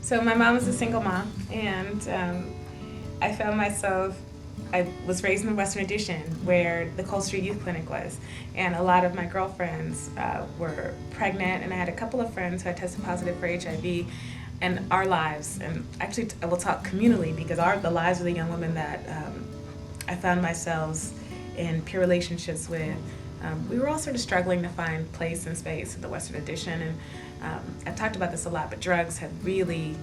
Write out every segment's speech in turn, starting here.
So my mom was a single mom, and I found myself, I was raised in the Western Addition where the Cole Street Youth Clinic was, and a lot of my girlfriends were pregnant, and I had a couple of friends who had tested positive for HIV, and our lives, and actually I will talk communally because the lives of the young women that I found myself in peer relationships with, we were all sort of struggling to find place and space in the Western Addition, and I've talked about this a lot, but drugs have really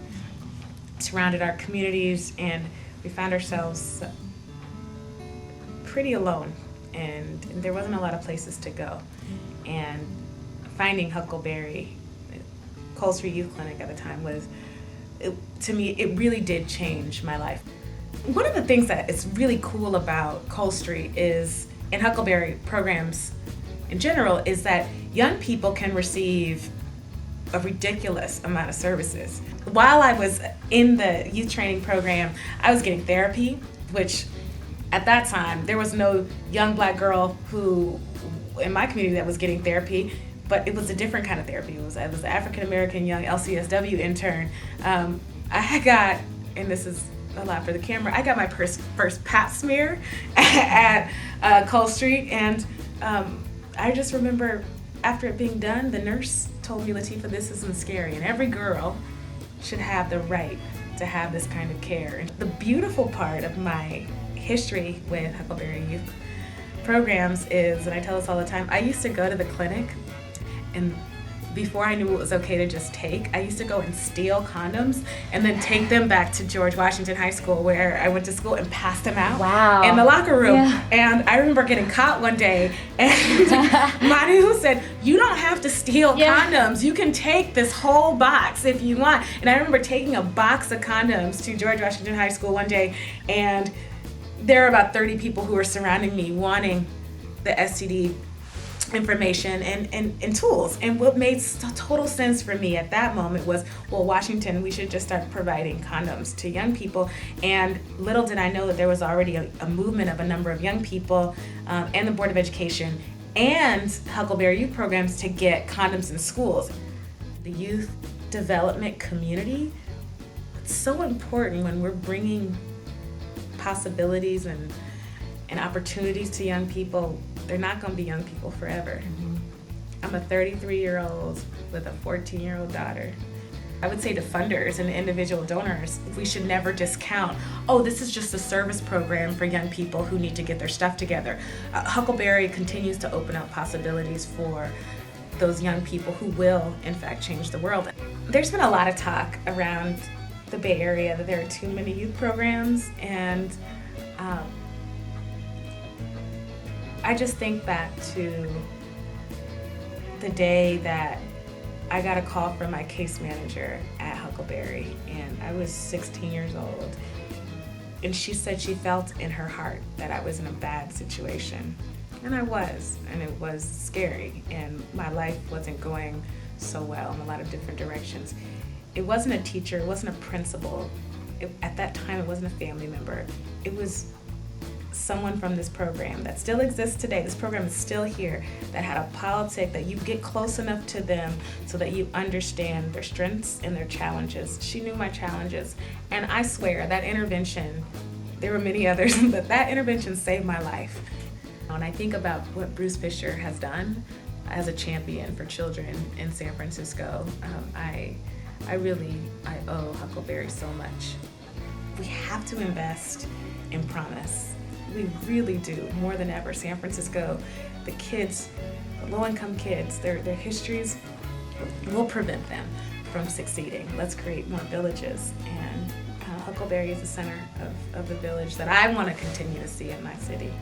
surrounded our communities, and we found ourselves pretty alone, and there wasn't a lot of places to go. And finding Huckleberry, Cole Street Youth Clinic at the time, to me, it really did change my life. One of the things that is really cool about Cole Street is, and Huckleberry programs in general, is that young people can receive a ridiculous amount of services. While I was in the youth training program, I was getting therapy, which at that time, there was no young black girl who, in my community, that was getting therapy, but it was a different kind of therapy. I was an African-American young LCSW intern. I got, and this is a lot for the camera, I got my first pap smear at Cole Street, and I just remember after it being done, the nurse told me, "Lateefah, this isn't scary, and every girl should have the right to have this kind of care." And the beautiful part of my history with Huckleberry Youth programs is, and I tell this all the time, I used to go to the clinic, and before I knew it was okay to just take, I used to go and steal condoms and then take them back to George Washington High School, where I went to school, and pass them out in the locker room. Yeah. And I remember getting caught one day, and Manu said, "You don't have to steal condoms. You can take this whole box if you want." And I remember taking a box of condoms to George Washington High School one day, and there were about 30 people who were surrounding me wanting the STD information and tools. And what made total sense for me at that moment was, well, Washington, we should just start providing condoms to young people. And little did I know that there was already a movement of a number of young people and the Board of Education and Huckleberry Youth programs to get condoms in schools. The youth development community, it's so important when we're bringing possibilities and opportunities to young people. They're not going to be young people forever. Mm-hmm. I'm a 33-year-old with a 14-year-old daughter. I would say to funders and individual donors, we should never discount, oh, this is just a service program for young people who need to get their stuff together. Huckleberry continues to open up possibilities for those young people who will, in fact, change the world. There's been a lot of talk around the Bay Area that there are too many youth programs, and I just think back to the day that I got a call from my case manager at Huckleberry, and I was 16 years old, and she said she felt in her heart that I was in a bad situation, and I was, and it was scary, and my life wasn't going so well in a lot of different directions. It wasn't a teacher, it wasn't a principal, at that time it wasn't a family member, it was someone from this program that still exists today. This program is still here, that had a politic that you get close enough to them so that you understand their strengths and their challenges. She knew my challenges, and I swear that intervention, there were many others, but that intervention saved my life. When I think about what Bruce Fisher has done as a champion for children in San Francisco, I owe Huckleberry so much. We have to invest in promise. We really do, more than ever. San Francisco, the kids, the low-income kids, their histories will prevent them from succeeding. Let's create more villages, and Huckleberry is the center of the village that I want to continue to see in my city.